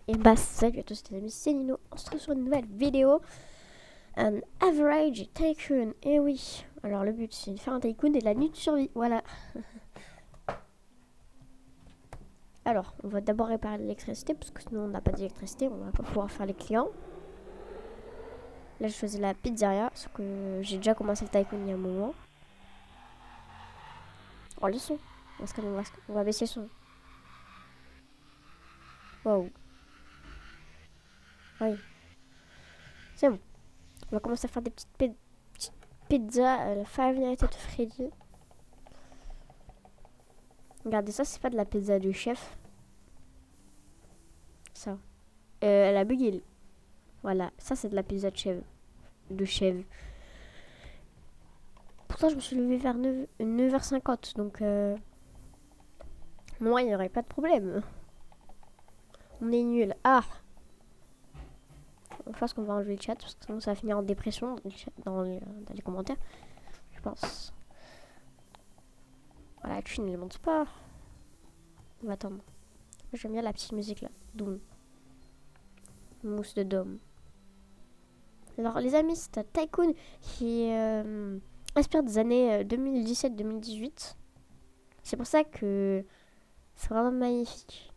Et bah salut à tous les amis, c'est Nino, on se retrouve sur une nouvelle vidéo. Un average tycoon, et oui. Alors le but c'est de faire un tycoon et de la nuit de survie, voilà. Alors, on va d'abord réparer l'électricité, parce que sinon on n'a pas d'électricité, on va pas pouvoir faire les clients. Là je faisais la pizzeria, sauf que j'ai déjà commencé le tycoon il y a un moment. Oh le son, on va baisser le son. Waouh. Oui, c'est bon. On va commencer à faire des petites pizzas, la Five Nights at Freddy. Regardez, ça c'est pas de la pizza du chef. Ça. Elle a bugué. Voilà, ça c'est de la pizza de chèvre. De chèvre. Pourtant, je me suis levée vers 9h50. Donc, moi, il n'y aurait pas de problème. On est nul. Ah! Je pense qu'on va enlever le chat. Parce que sinon, ça va finir en dépression dans les commentaires. Je pense. Voilà, tu ne monte pas. On va attendre. J'aime bien la petite musique là. Doom. Mousse de dôme. Alors, les amis, c'est un tycoon qui inspire des années 2017-2018. C'est pour ça que c'est vraiment magnifique.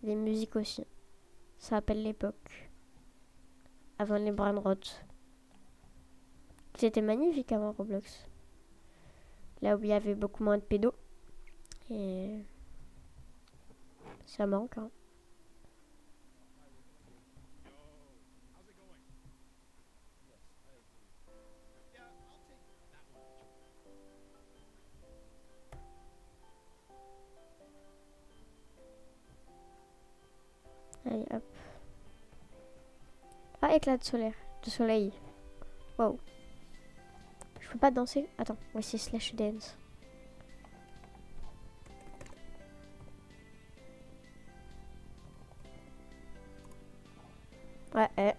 Les musiques aussi. Ça rappelle l'époque. Avant les brain rot. C'était magnifique avant Roblox. Là où il y avait beaucoup moins de pédos. Et ça manque. Hein. Allez hop. Ah, éclat de soleil. Wow. Je peux pas danser. Attends, on va essayer slash dance. Ouais,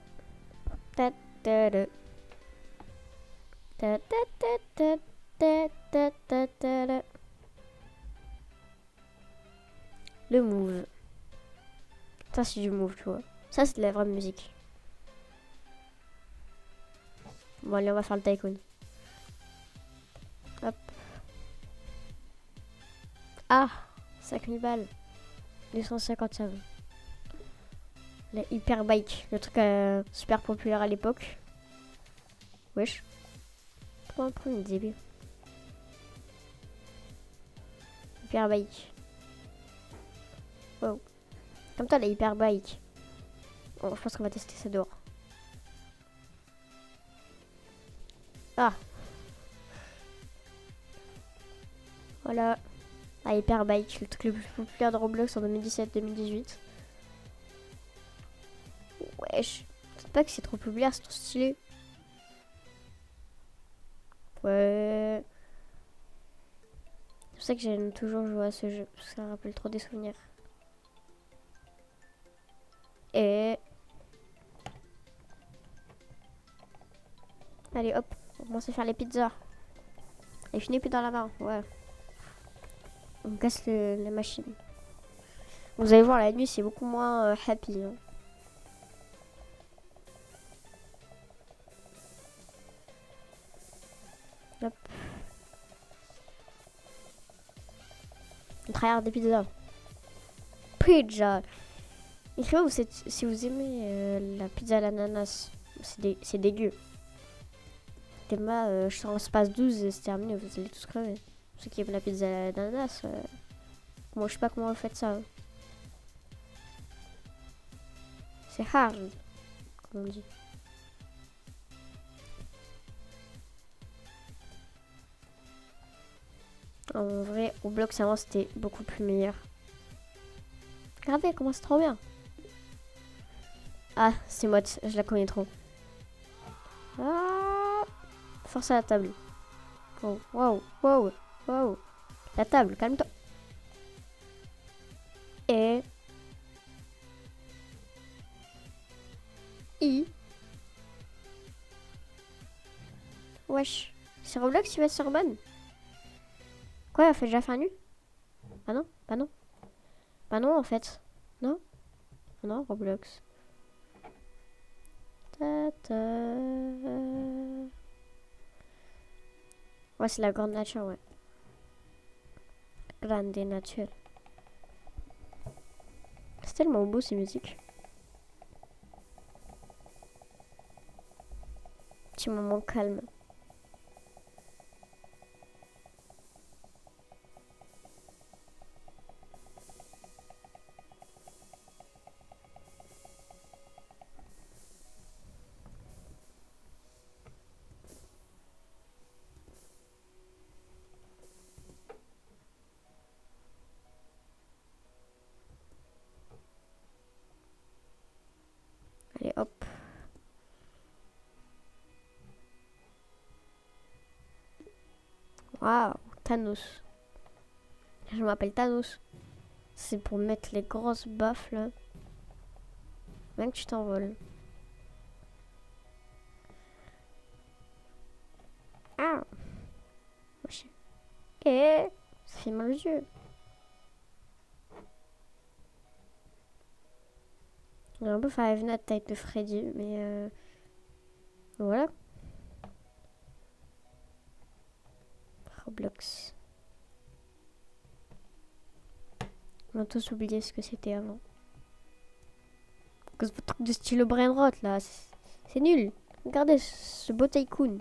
Ta ta ta. Ta ta ta ta ta ta ta ta. Le move. Ça c'est du move, tu vois. Ça c'est de la vraie musique. Bon allez, on va faire le tycoon. Hop. Ah, 5000 balles. 250 ça va. La hyper bike, le truc super populaire à l'époque. Wesh. Pourquoi on prend une début? Hyper bike. Wow. Comme toi la hyper bike. Bon, je pense qu'on va tester ça dehors. Ah. Voilà. La hyper bike, le truc le plus populaire de Roblox en 2017-2018. Wesh. C'est pas que c'est trop populaire, c'est trop stylé. Ouais. C'est pour ça que j'aime toujours jouer à ce jeu, parce que ça rappelle trop des souvenirs. Et... Allez hop, on commence à faire les pizzas. Et je n'ai plus dans la main, ouais. On casse la machine. Vous allez voir, la nuit c'est beaucoup moins happy. Hein. Hop. On travaille des pizzas. Pizza. Écrivez-vous si vous aimez la pizza à l'ananas. C'est dégueu. Théma, je suis en espace 12 et c'est terminé, vous allez tous crever. Ceux qui aiment la pizza à l'ananas, moi je sais pas comment vous faites ça. Hein. C'est hard, comme on dit. En vrai, au bloc avant c'était beaucoup plus meilleur. Regardez comment c'est trop bien. Ah, c'est moi, je la connais trop. Ah, force à la table. Oh, wow, wow, wow. La table, calme-toi. Et... I... Wesh. C'est Roblox qui va se ban. Quoi, elle a fait déjà fin nu? Bah non, bah non. Bah non, en fait. Non? Non, Roblox. Ta ta. Ouais, c'est la grande nature, ouais. Grande nature. C'est tellement beau ces musiques. Petit moment calme. Allez, hop. Waouh, Thanos. Je m'appelle Thanos. C'est pour mettre les grosses baffes là. Même que tu t'envoles. Ah, wesh. Eh, ça fait mal aux yeux. On a un peu Five Nights at Freddy, mais voilà. Roblox. On a tous oublié ce que c'était avant. Cause votre truc de stylo brain rot là, c'est nul. Regardez ce beau tycoon.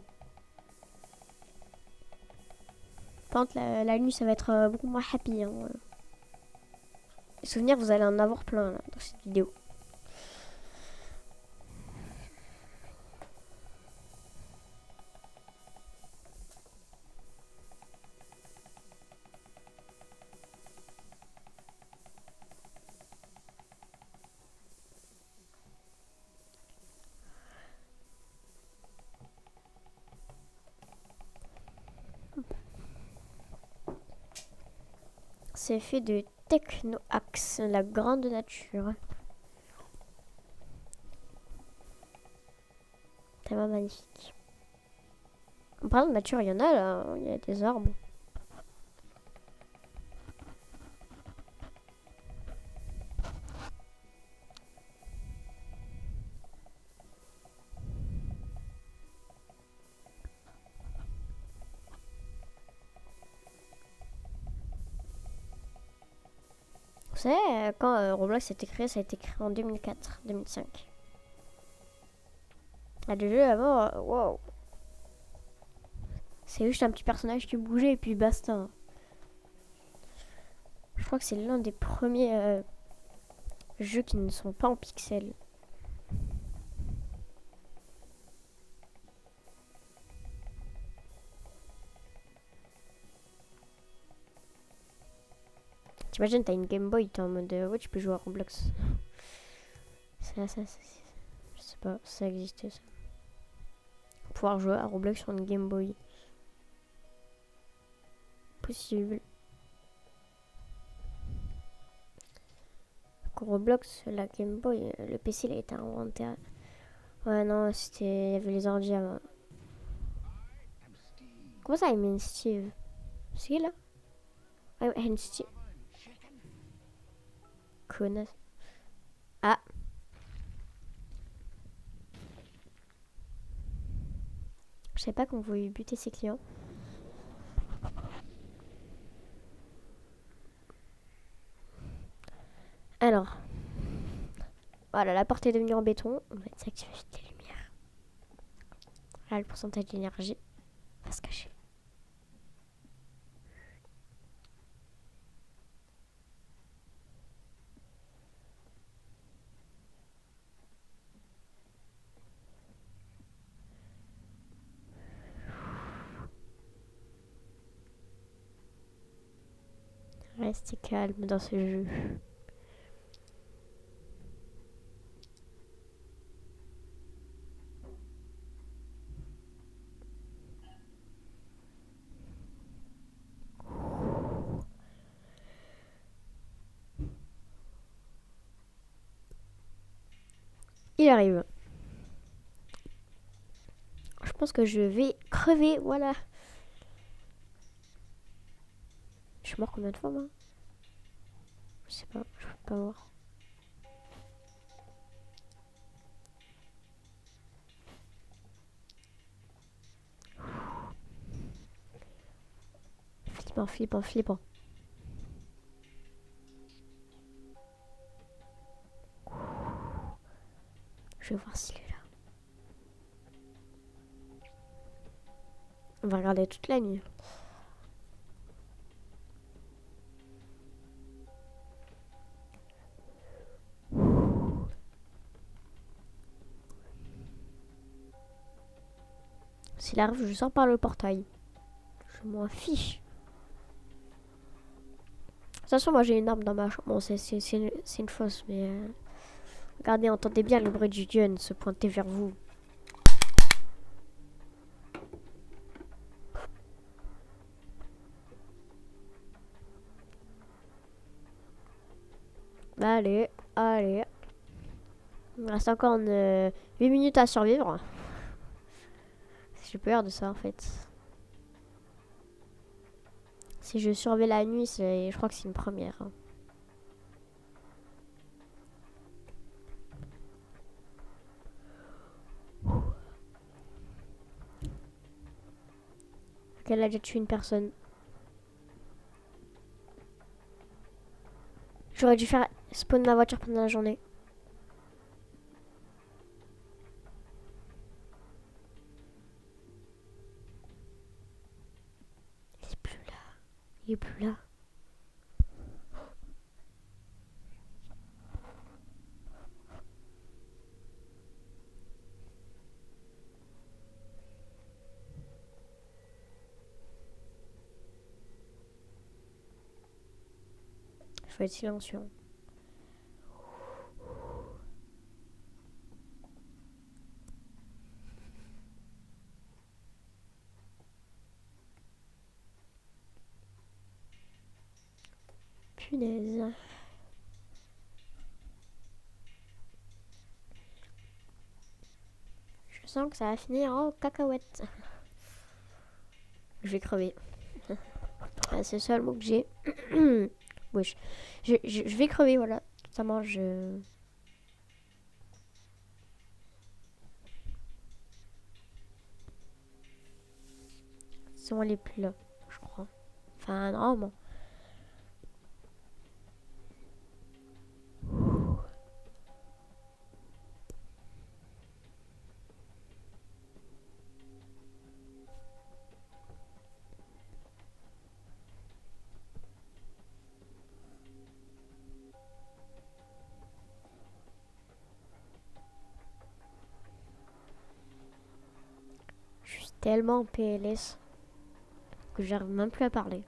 Par contre, la nuit, ça va être beaucoup moins happy. Hein. Les souvenirs, vous allez en avoir plein là, dans cette vidéo. C'est fait de Techno-Axe, la grande nature. Tellement magnifique. En parlant de nature, il y en a là, il y a des arbres. Vous savez, quand Roblox a été créé, ça a été créé en 2004-2005. Ah, le jeu avant, wow. C'est juste un petit personnage qui bougeait et puis basta. Je crois que c'est l'un des premiers jeux qui ne sont pas en pixels. T'imagines, t'as une Game Boy, t'es en mode ouais, tu peux jouer à Roblox. Ça, je sais pas, ça existait ça. Pouvoir jouer à Roblox sur une Game Boy. Possible. Roblox, la Game Boy, le PC il a été inventé. Ouais, non, c'était. Il y avait les ordi avant. Comment ça, I'm in Steve? C'est qui là? I'm in Steve. Connasse. Ah. Je sais pas qu'on voulait buter ses clients. Alors. Voilà, la porte est devenue en béton. On va désactiver les lumières. Là, le pourcentage d'énergie va se cacher. Restez calme dans ce jeu. Il arrive. Je pense que je vais crever, voilà. Je suis mort combien de fois, moi? Je sais pas, je peux pas voir. Flippant, flippant, flippant. Je vais voir s'il est là. On va regarder toute la nuit. S'il arrive, je sors par le portail. Je m'en fiche. De toute façon, moi j'ai une arme dans ma chambre. Bon, c'est une fausse, mais... Regardez, entendez bien le bruit du gun se pointer vers vous. Allez, allez. Il me reste encore 8 minutes à survivre. J'ai peur de ça en fait. Si je surveille la nuit, je crois que c'est une première. Hein. Elle a déjà tué une personne. J'aurais dû faire spawn ma voiture pendant la journée. Il est plus là. Il est plus là. Il faut être silencieux. Punaise. Je sens que ça va finir en cacahuète. Je vais crever. C'est le seul mot que j'ai. Wesh. Je vais crever, voilà. Totalement, C'est moi les plus là, je crois. Enfin, normalement. Je suis tellement en PLS que j'arrive même plus à parler.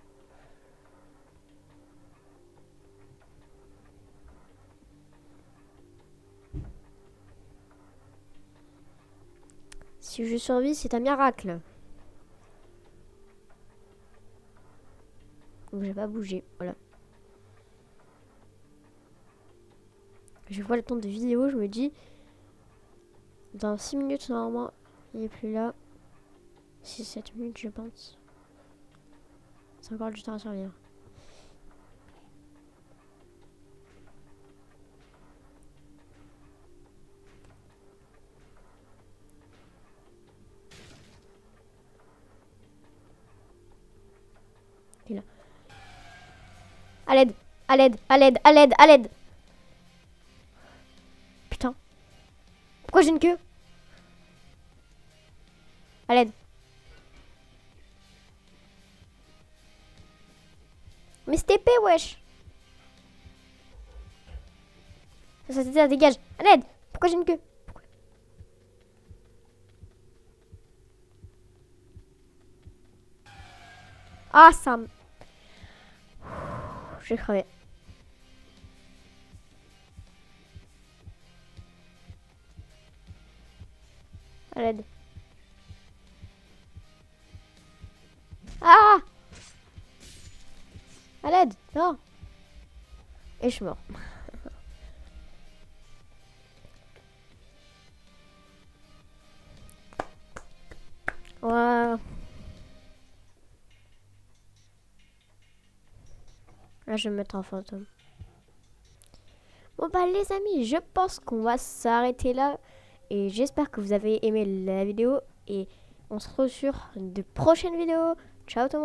Si je survis, c'est un miracle. Donc j'ai pas bougé, voilà. Je vois le temps de vidéo, je me dis... Dans 6 minutes, normalement, il est plus là. 6-7 minutes, je pense. C'est encore du temps à survivre. Il est là. À l'aide, à l'aide, à l'aide, à l'aide, à l'aide. Putain. Pourquoi j'ai une queue? À l'aide. Mais c'est épais, wesh. Ça dégage. À l'aide. Pourquoi j'ai une queue? Ah, ça me... J'ai crevé. À l'aide. Ah! À l'aide. Non. Et je suis mort. Ouais. Là, je vais me mettre en fantôme. Bon, bah, les amis, je pense qu'on va s'arrêter là. Et j'espère que vous avez aimé la vidéo. Et on se retrouve sur de prochaines vidéos. Ciao tout le monde.